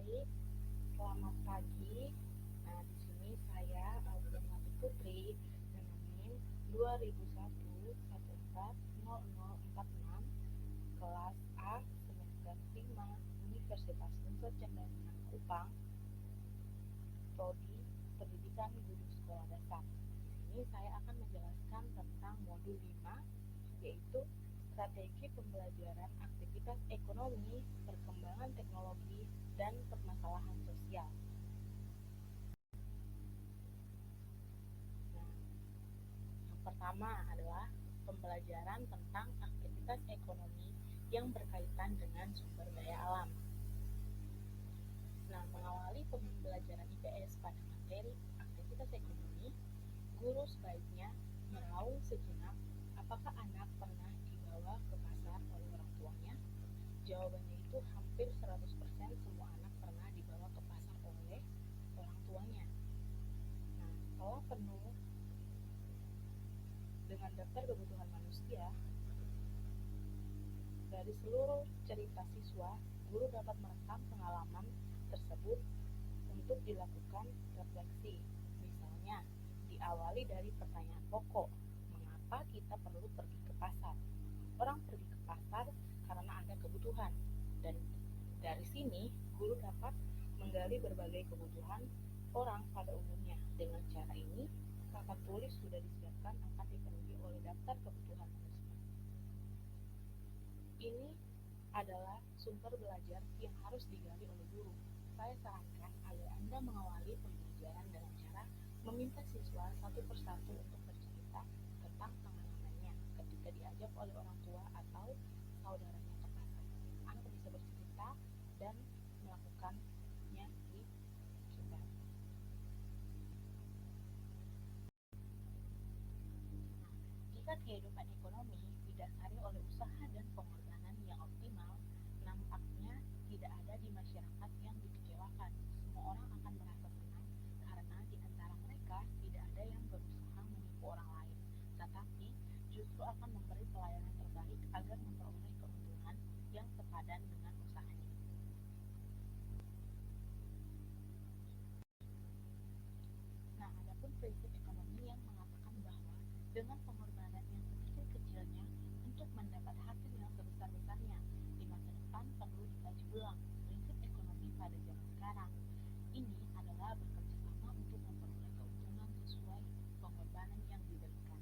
Baik, selamat pagi. Nah, di sini saya Aulianati Putri dengan NIM 2001 140046 kelas A semester 5 Universitas Unsur Cendana Kupang, prodi Pendidikan Guru Sekolah Dasar. Di sini saya akan menjelaskan tentang modul 5, yaitu strategi pembelajaran aktivitas ekonomi, perkembangan teknologi, dan permasalahan sosial. Nah, yang pertama adalah pembelajaran tentang aktivitas ekonomi yang berkaitan dengan sumber daya alam. Nah, mengawali pembelajaran IPS pada materi aktivitas ekonomi, guru sebaiknya meraung sejenak apakah anak pernah dibawa ke pasar oleh orang tuanya. Jawabannya itu hampir 100% semua anak pernah dibawa ke pasar oleh orang tuanya. Nah, setelah penuh dengan daftar kebutuhan manusia, dari seluruh cerita siswa, guru dapat merekam pengalaman tersebut untuk dilakukan refleksi. Misalnya, diawali dari pertanyaan pokok, mengapa kita perlu pergi ke pasar? Orang pergi ke pasar karena ada kebutuhan, dan dari sini guru dapat menggali berbagai kebutuhan orang pada umumnya. Dengan cara ini, papan tulis sudah disiapkan akan dipenuhi oleh daftar kebutuhan manusia. Ini adalah sumber belajar yang harus digali oleh guru. Saya sarankan agar Anda mengawali pembelajaran dengan cara meminta siswa satu persatu untuk bercerita tentang pengalamannya ketika diajak oleh orang tua atau saudaranya ke pasar. Anak bisa bercerita dan melakukannya di kita. Jika kehidupan ekonomi didasari oleh usaha dan pengorbanan yang optimal, nampaknya tidak ada di masyarakat yang dikecewakan. Semua orang akan merasa senang karena di antara mereka tidak ada yang berusaha menipu orang lain, tetapi justru akan memberi pelayanan terbaik agar memperoleh keuntungan yang sepadan dengan usahanya. Nah, adapun prinsip ekonomi yang mengatakan bahwa dengan pengorbanan yang sekecil-kecilnya untuk mendapat hasil yang sebesar-besarnya, di masa depan perlu dikaji ulang. Prinsip ekonomi pada zaman sekarang ini adalah bekerja sama untuk memperoleh keuntungan sesuai pengorbanan yang diberikan.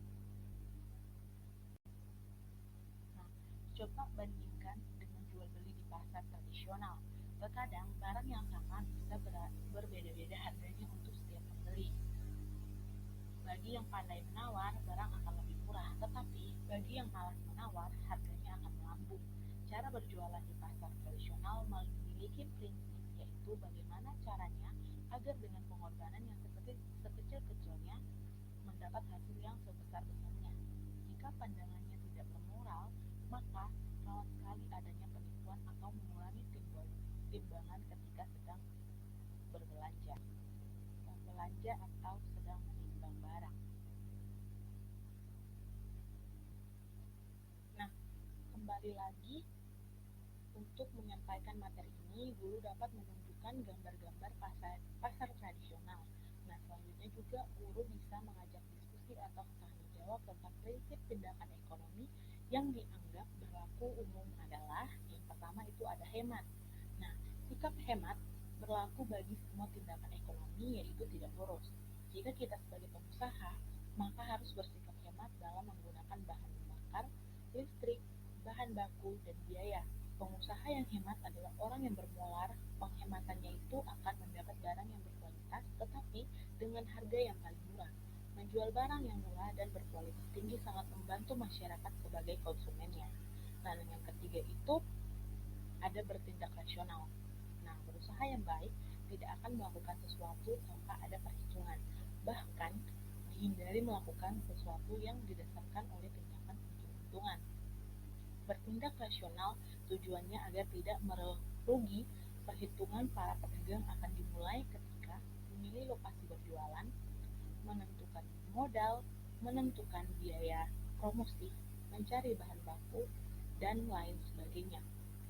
Nah, coba bandingkan dengan jual beli di pasar tradisional. Terkadang barang yang sama bisa berbeda-beda harganya untuk setiap pembeli. Bagi yang pandai menawar, barang akan lebih murah, tetapi bagi yang malas menawar, harganya akan melambung. Cara berjualan di pasar tradisional memiliki prinsip, yaitu bagaimana caranya agar dengan pengorbanan yang sekecil-kecilnya mendapat hasil yang sebesar-besarnya. Jika pandangannya tidak bermoral, maka rawan sekali adanya penipuan atau mengurangi timbangan ketika sedang berbelanja, membelanja atau sedang menimbang barang. Nah, kembali lagi untuk menyampaikan materi ini, guru dapat menunjukkan gambar-gambar pasar tradisional. Nah, selanjutnya juga guru bisa mengajak diskusi atau tanya jawab tentang prinsip tindakan ekonomi yang dianggap berlaku umum adalah yang pertama itu ada hemat. Nah, sikap hemat berlaku bagi semua tindakan ekonomi, yaitu tidak boros. Jika kita sebagai pengusaha, maka harus bersikap hemat dalam menggunakan bahan bakar, listrik, bahan baku, dan biaya. Pengusaha yang hemat adalah orang yang bermolar. Penghematannya itu akan mendapat barang yang berkualitas, tetapi dengan harga yang paling murah. Menjual barang yang murah dan berkualitas tinggi sangat membantu masyarakat sebagai konsumennya. Lalu yang ketiga itu ada bertindak rasional. Nah, berusaha yang baik tidak akan melakukan sesuatu tanpa ada perhitungan. Bahkan dihindari melakukan sesuatu yang didasarkan oleh tindakan untung-untungan. Bertindak rasional tujuannya agar tidak merugi. Perhitungan para pedagang akan dimulai ketika memilih lokasi berjualan, menentukan modal, menentukan biaya promosi, mencari bahan baku, dan lain sebagainya.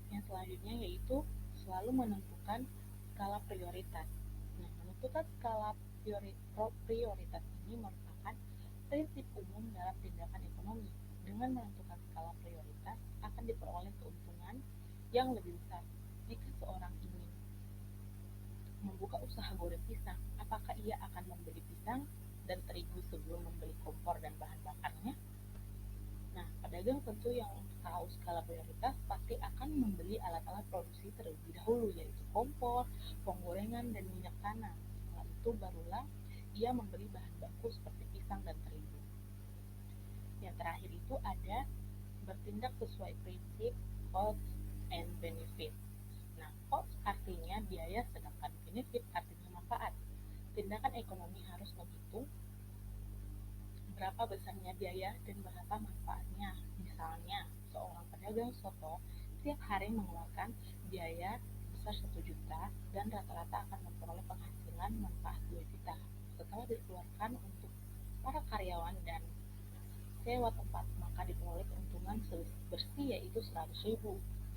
Yang selanjutnya yaitu selalu menentukan skala prioritas. Nah, menentukan skala prioritas ini merupakan prinsip umum dalam tindakan ekonomi. Dengan menentukan skala prioritas akan diperoleh keuntungan yang lebih besar. Jika seorang ingin membuka usaha goreng pisang, apakah ia akan membeli pisang dan terigu sebelum membeli kompor dan bahan bakarnya? Nah, pedagang tentu yang tahu skala prioritas pasti akan membeli alat-alat produksi terlebih dahulu, yaitu kompor, penggorengan, dan minyak tanah. Setelah itu barulah ia membeli bahan baku seperti pisang dan terigu. Yang terakhir itu ada bertindak sesuai prinsip cost and benefit. Nah, cost artinya biaya, sedangkan benefit artinya manfaat. Tindakan ekonomi harus menghitung berapa besarnya biaya dan berapa manfaatnya. Misalnya, seorang pedagang soto setiap hari mengeluarkan biaya sebesar 1 juta dan rata-rata akan memperoleh penghasilan manfaat 2 juta. Setelah dikeluarkan untuk para karyawan dan sewa tempat, maka diperoleh keuntungan bersih yaitu 100.000.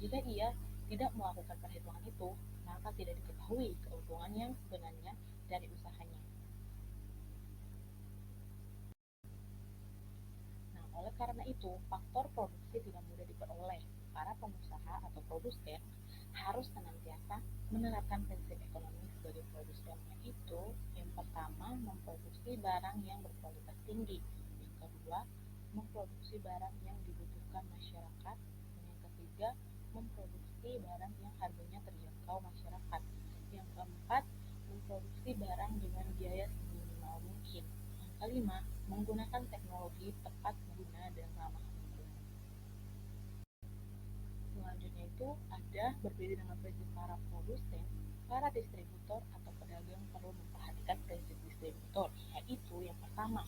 Jika ia tidak melakukan perhitungan itu, maka tidak diketahui keuntungan yang sebenarnya dari usahanya. Nah, oleh karena itu, faktor produksi tidak mudah diperoleh. Para pengusaha atau produsen harus senantiasa menerapkan prinsip ekonomi sebagai produsen, yaitu yang pertama, memproduksi barang yang berkualitas tinggi, yang kedua, memproduksi barang yang dibutuhkan masyarakat, dan yang ketiga, memproduksi barang yang harganya terjangkau masyarakat, yang keempat, memproduksi barang dengan biaya seminimal mungkin, yang kelima, menggunakan teknologi tepat guna dan ramah lingkungan. Selanjutnya itu ada berbeda dengan prinsip para produsen, para distributor atau pedagang perlu memperhatikan prinsip distributor, yaitu yang pertama,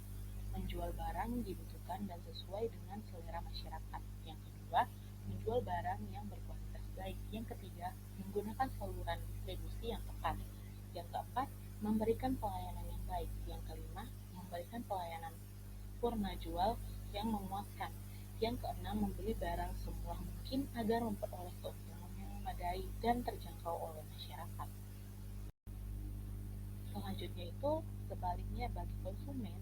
menjual barang dibutuhkan dan sesuai dengan selera masyarakat. Yang kedua, menjual barang yang berkualitas baik. Yang ketiga, menggunakan saluran distribusi yang tepat. Yang keempat, memberikan pelayanan yang baik. Yang kelima, memberikan pelayanan purna jual yang memuaskan. Yang keenam, membeli barang semurah mungkin agar memperoleh keuntungan yang memadai dan terjangkau oleh masyarakat. Selanjutnya itu, sebaliknya bagi konsumen,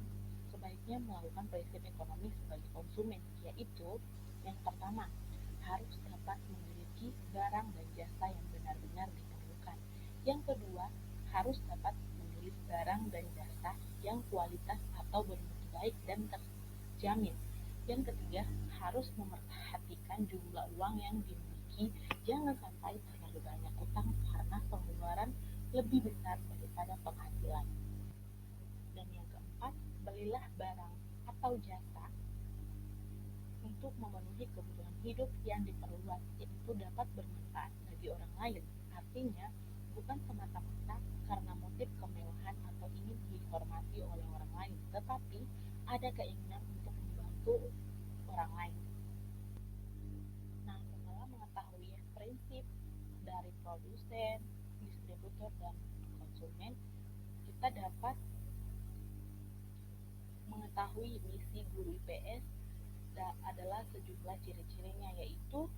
sebaiknya melakukan prinsip ekonomi sebagai konsumen, yaitu yang pertama, harus dapat memiliki barang dan jasa yang benar-benar diperlukan. Yang kedua, harus dapat memilih barang dan jasa yang kualitas atau bermutu baik dan terjamin. Yang ketiga, harus memperhatikan jumlah uang yang dimiliki, jangan sampai terlalu banyak utang karena pengeluaran lebih besar daripada penghasilan. Dan yang keempat, belilah barang atau jasa untuk memenuhi kebutuhan hidup yang diperluas, yaitu dapat bermanfaat bagi orang lain. Artinya, bukan semata-mata karena motif kemewahan atau ingin dihormati oleh orang lain, tetapi ada keinginan untuk membantu orang lain. Nah, setelah mengetahui prinsip dari produsen, distributor, dan konsumen, kita dapat mengetahui misi guru IPS adalah sejumlah ciri-cirinya, yaitu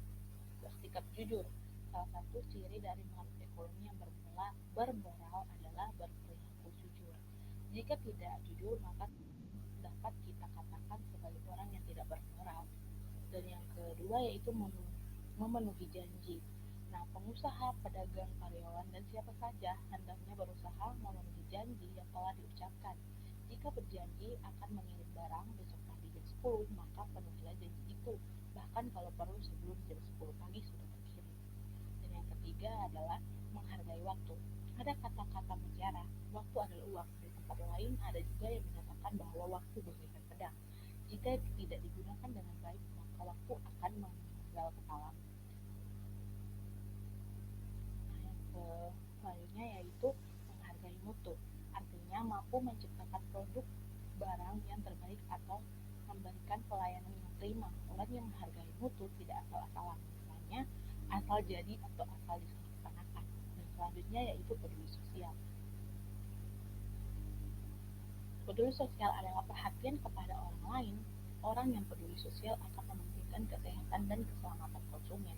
bersikap jujur. Salah satu ciri dari makhluk ekonomi yang bermoral adalah berperilaku jujur. Jika tidak jujur, maka dapat kita katakan sebagai orang yang tidak bermoral. Dan yang kedua yaitu memenuhi janji. Nah, pengusaha, pedagang, karyawan, dan siapa saja hendaknya berusaha memenuhi janji yang telah diucapkan. Jika berjanji akan mengirim barang besok pagi jam 10, maka penuhilah janji itu, bahkan kalau perlu sebelum jam 10 pagi sudah terkirim. Dan yang ketiga adalah menghargai waktu. Ada kata-kata mutiara, waktu adalah uang. Di tempat lain ada juga yang menyatakan bahwa waktu bagaikan pedang. Jika tidak digunakan dengan baik, maka waktu akan memenggal kepala. Nah, yang selanjutnya yaitu menghargai mutu. Artinya mampu menciptakan produk barang yang terbaik atau memberikan pelayanan yang prima. Orang yang menghargai mutu tidak asal-asalan, misalnya asal jadi atau asal dilaksanakan. Dan selanjutnya yaitu peduli sosial. Peduli sosial adalah perhatian kepada orang lain. Orang yang peduli sosial akan mementingkan kesehatan dan keselamatan konsumen.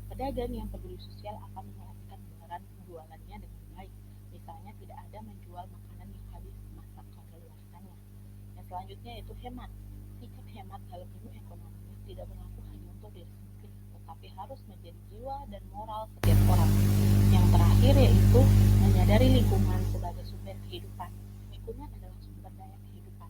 Pedagang yang peduli sosial akan memperhatikan barang jualannya dengan baik. Selanjutnya yaitu hemat. Sikap hemat dalam ilmu ekonomi tidak berlaku hanya untuk diri sendiri, tetapi harus menjadi jiwa dan moral setiap orang. Yang terakhir yaitu menyadari lingkungan sebagai sumber kehidupan. Lingkungan adalah sumber daya kehidupan.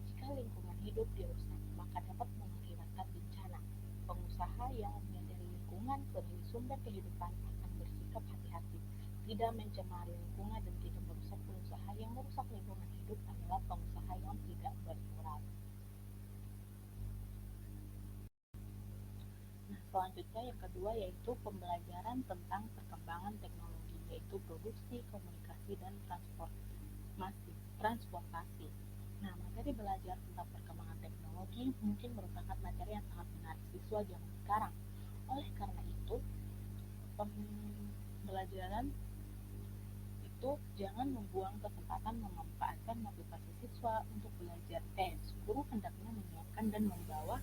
Jika lingkungan hidup dirusak, maka dapat mengakibatkan bencana. Pengusaha yang menyadari lingkungan sebagai sumber kehidupan akan bersikap hati-hati, tidak mencemari lingkungan dan tidak merusak. Pengusaha yang merusak lingkungan hidup adalah pengusaha yang tidak bermoral. Nah, selanjutnya yang kedua yaitu pembelajaran tentang perkembangan teknologi, yaitu produksi, komunikasi, dan transportasi. Nah, materi belajar tentang perkembangan teknologi mungkin merupakan materi yang sangat menarik siswa zaman sekarang. Oleh karena itu, pembelajaran itu jangan membuang kesempatan memanfaatkan motivasi siswa untuk belajar. Guru hendaknya menyiapkan dan membawa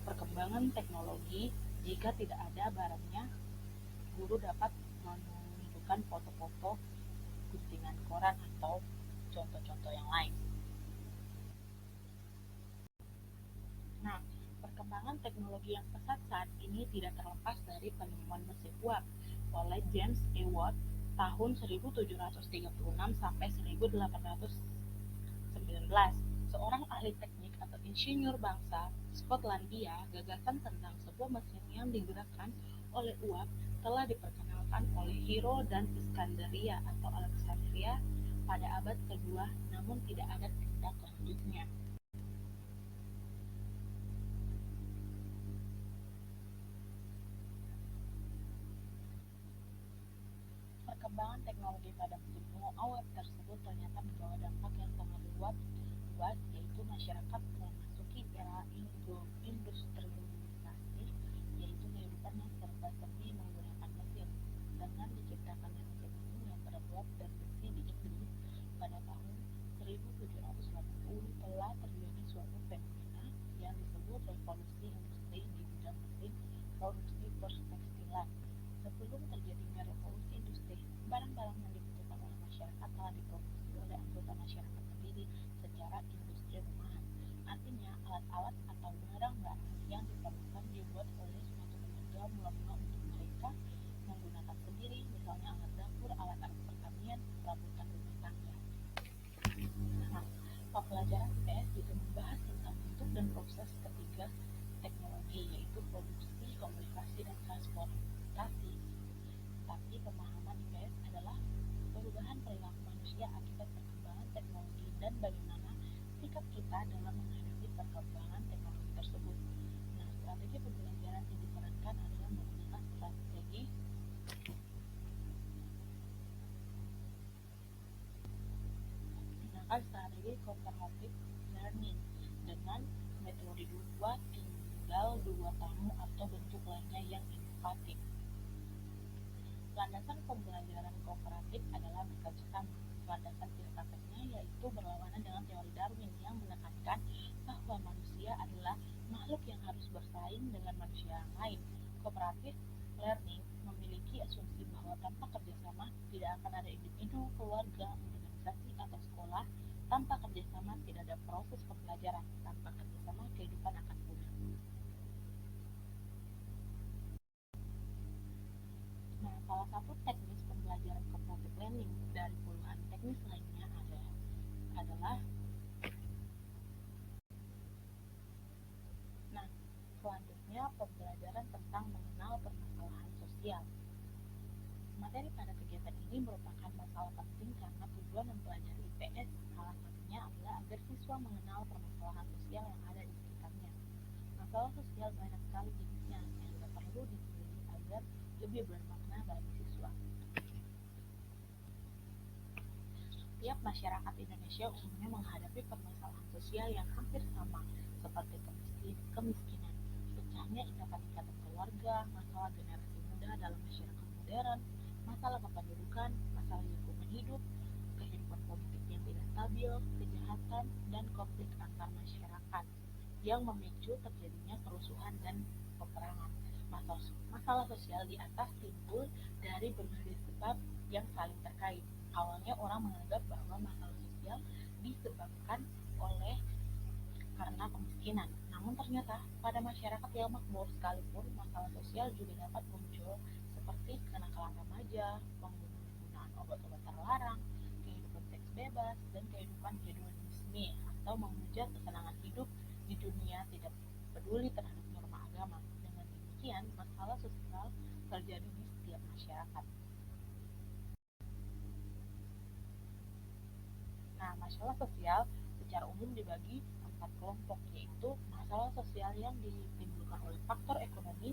perkembangan teknologi. Jika tidak ada barangnya, guru dapat menunjukkan foto-foto, guntingan koran, atau contoh-contoh yang lain. Nah, perkembangan teknologi yang pesat saat ini tidak terlepas dari penemuan mesin uap oleh James E. Watt tahun 1736 sampai 1819. Seorang ahli teknik atau insinyur bangsa Skotlandia, gagasan tentang sebuah mesin yang digerakkan oleh uap telah diperkenalkan oleh Hero dan Iskandaria atau Alexandria pada abad kedua, namun tidak ada tindak lanjutnya. Perkembangan teknologi pada mesin uap tersebut ternyata membawa dampak yang sangat luas, yaitu masyarakat memasuki era industrialisasi, yaitu kehidupan yang serba-serbi menggunakan mesin. Dengan diciptakannya mesin-mesin yang terbuat dari besi di Inggris pada tahun 1780 telah terjadi suatu fenomena yang disebut revolusi industri di bidang mesin produksi perstekstilan. Sebelum terjadinya revolusi industri, barang-barang yang dibutuhkan oleh masyarakat telah diproduksi oleh anggota masyarakat sendiri secara industri rumahan. Artinya, alat-alat atau barang-barang yang diperlukan dibuat oleh suatu keluarga mula-mula untuk mereka menggunakan sendiri, misalnya alat dapur, alat-alat pertanian, perabotan rumah tangga. Nah, pembelajaran IPS juga membahas tentang bentuk dan proses ketiga teknologi, yaitu produksi, komunikasi, dan transportasi. Tapi pemahaman IPS adalah perubahan perilaku manusia akibat perkembangan teknologi dan bagaimana sikap kita dalam menghadapi perkembangan teknologi tersebut. Nah, strategi pembelajaran yang disarankan adalah menggunakan strategi comparative learning dengan metode 2 tinggal 2 tamu atau bentuk lainnya yang inovatif. Landasan pembelajaran kooperatif adalah bekerja sama. Landasan filsafatnya yaitu berlawanan dengan teori Darwin yang menekankan bahwa manusia adalah makhluk yang harus bersaing dengan manusia yang lain. Cooperative learning memiliki asumsi bahwa tanpa kerjasama tidak akan ada individu, keluarga, organisasi, atau sekolah. Tanpa kerjasama tidak ada proses pembelajaran. Tanpa kerjasama kehidupan akan punah. Nah, salah satu teknis pembelajaran cooperative learning dari puluhan teknis lainnya adalah selanjutnya pembelajaran tentang mengenal permasalahan sosial. Materi pada kegiatan ini merupakan masalah penting karena tujuan mempelajari IPS salah satunya adalah agar siswa mengenal permasalahan sosial yang ada di sekitarnya. Masalah sosial banyak sekali jenisnya sehingga perlu dipilih agar lebih bermakna bagi siswa. Tiap masyarakat Indonesia umumnya menghadapi permasalahan sosial yang hampir sama, seperti kemiskinan, pecahnya ikatan-ikatan keluarga, masalah generasi muda dalam masyarakat modern, masalah kependudukan, masalah lingkungan hidup, kehidupan politik yang tidak stabil, kejahatan, dan konflik antar masyarakat yang memicu terjadinya kerusuhan dan peperangan. Masalah sosial di atas timbul dari berbagai sebab yang saling terkait. Awalnya orang menganggap bahwa masalah sosial disebabkan kemiskinan. Namun ternyata pada masyarakat yang makmur sekalipun masalah sosial juga dapat muncul seperti kenakalan remaja, penggunaan obat-obat terlarang, kehidupan seks bebas, dan kehidupan hedonisme atau mengejar kesenangan hidup di dunia tidak peduli terhadap norma agama. Dengan demikian, masalah sosial terjadi di setiap masyarakat. Nah, masalah sosial secara umum dibagi empat kelompok, yaitu masalah sosial yang ditimbulkan oleh faktor ekonomis,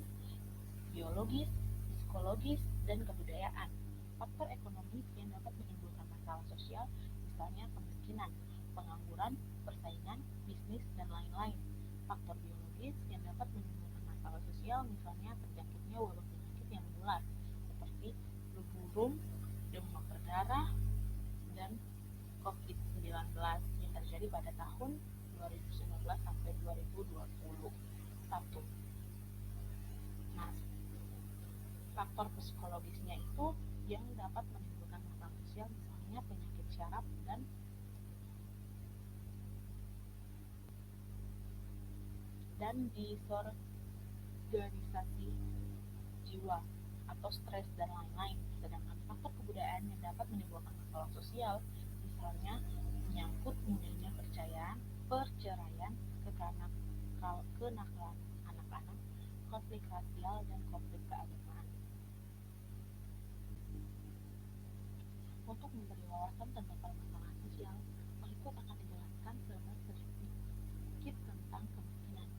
biologis, psikologis, dan kebudayaan. Faktor ekonomis yang dapat menimbulkan masalah sosial, misalnya kemiskinan, pengangguran, persaingan, bisnis, dan lain-lain. Faktor biologis yang dapat menimbulkan masalah sosial, misalnya terjangkitnya wabah penyakit yang menular, seperti flu burung, demam berdarah, dan COVID-19 yang terjadi pada tahun 2019 sampai 2021. Nah, faktor psikologisnya itu yang dapat menimbulkan masalah sosial, misalnya penyakit syaraf dan disorganisasi jiwa atau stres dan lain-lain. Sedangkan faktor kebudayaan yang dapat menimbulkan masalah sosial, misalnya menyangkut mudahnya perceraian, kenakalan anak-anak, konflik rasial, dan konflik keagamaan. Untuk memberi wawasan tentang permasalahan sosial, berikut akan dijelaskan sedikit tentang kemiskinan,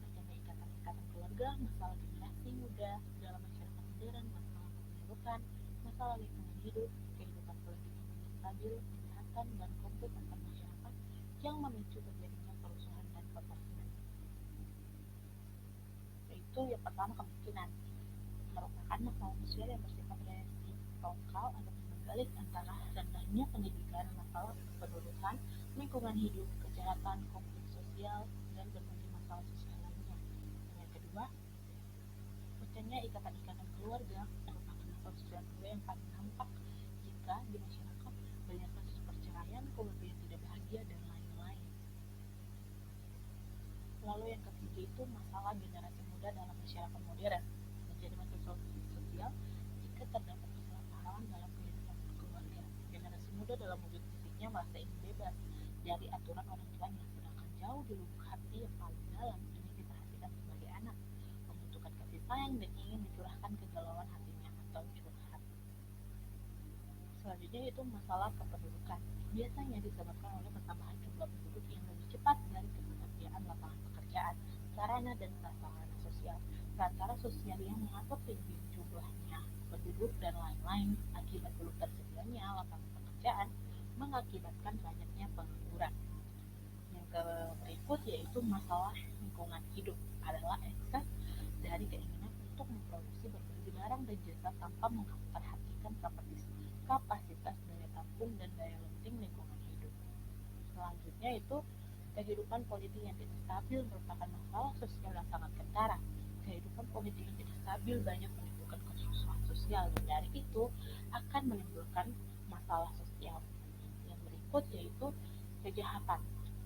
adanya ikatan-ikatan keluarga, masalah generasi muda dalam masyarakat modern, masalah kependudukan, masalah lingkungan hidup, kehidupan politik yang tidak stabil, kejahatan, dan konflik antar masyarakat yang memicu terjadinya kerusuhan dan peperangan. Yaitu yang pertama, kemiskinan merupakan masalah sosial yang bersifat resiprokal atau berbalik antara rendahnya pendidikan, masalah kependudukan, lingkungan hidup, kejahatan, konflik sosial, dan berbagai masalah sosial lainnya. Yang kedua, pecahnya ikatan-ikatan keluarga merupakan masalah sosial kedua yang paling nampak jika di masyarakat banyak kasus perceraian, keluarga yang tidak bahagia, dan lain-lain. Lalu yang ketiga itu masalah generasi muda dalam masyarakat modern, menjadi masalah sosial jika terdapat kesalahpahaman dalam kehidupan keluarga. Generasi muda dalam wujud fisiknya merasa ingin bebas dari aturan orang tuanya, sedangkan jauh di lubuk hati yang paling dalam ingin diperhatikan sebagai anak, membutuhkan kasih sayang, dan ingin mencurahkan kegalauan hatinya atau curhat. Selanjutnya itu masalah kependudukan, biasanya disebabkan oleh pertambahan jumlah penduduk yang lebih cepat dari ketersediaan lapangan pekerjaan, sarana, dan prasarana sosial. Perantara sosial yang mengatur tinggi jumlahnya penduduk dan lain-lain akibat belum tersedianya lapangan pekerjaan mengakibatkan banyaknya pengangguran. Yang berikut yaitu masalah lingkungan hidup adalah ekses dari keinginan untuk memproduksi berbagai barang dan jasa tanpa memperhatikan kapasitas daya tampung dan daya lenting lingkungan hidup. Selanjutnya itu kehidupan politik yang tidak stabil merupakan masalah sosial yang sangat kentara. Kehidupan politik yang tidak stabil banyak menimbulkan kesusahan sosial, dan dari itu akan menimbulkan masalah sosial. Yang berikut yaitu kejahatan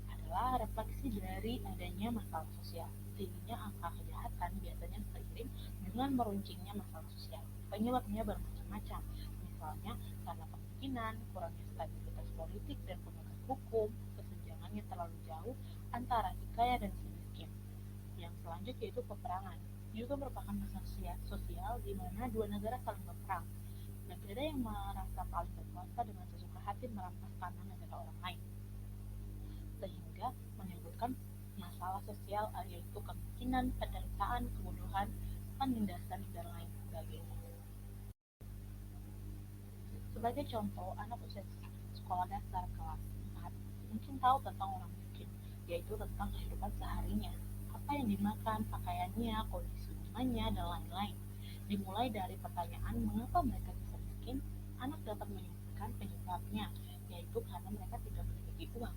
adalah refleksi dari adanya masalah sosial. Tingginya angka kejahatan biasanya seiring dengan meruncingnya masalah sosial. Penyebabnya bermacam-macam, misalnya karena kemiskinan, kurangnya stabilitas politik dan penegak hukum, kesenjangan yang terlalu jauh antara si kaya dan si miskin. Yang selanjutnya yaitu peperangan, juga merupakan masalah sosial di mana dua negara saling berperang. Negara yang merasa paling berkuasa dengan sesuka hati merampas tanah negara orang lain, sehingga menimbulkan masalah sosial yaitu kemiskinan, penderitaan, kebodohan, penindasan, dan lain sebagainya. Sebagai contoh, anak usia sekolah dasar kelas 4 mungkin tahu tentang orang miskin, yaitu tentang kehidupan seharinya, apa yang dimakan, pakaiannya, kondisi rumahnya, dan lain-lain. Dimulai dari pertanyaan mengapa mereka bisa miskin, anak dapat menyebutkan penyebabnya, yaitu karena mereka tidak memiliki uang.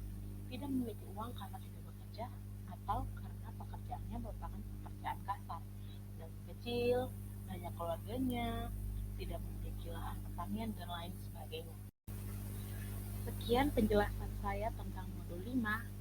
Tidak memiliki uang karena tidak bekerja, atau karena pekerjaannya merupakan pekerjaan kasar, dan kecil, banyak keluarganya, tidak memiliki lahan pertanian, dan lain sebagainya. Sekian penjelasan saya tentang modul 5.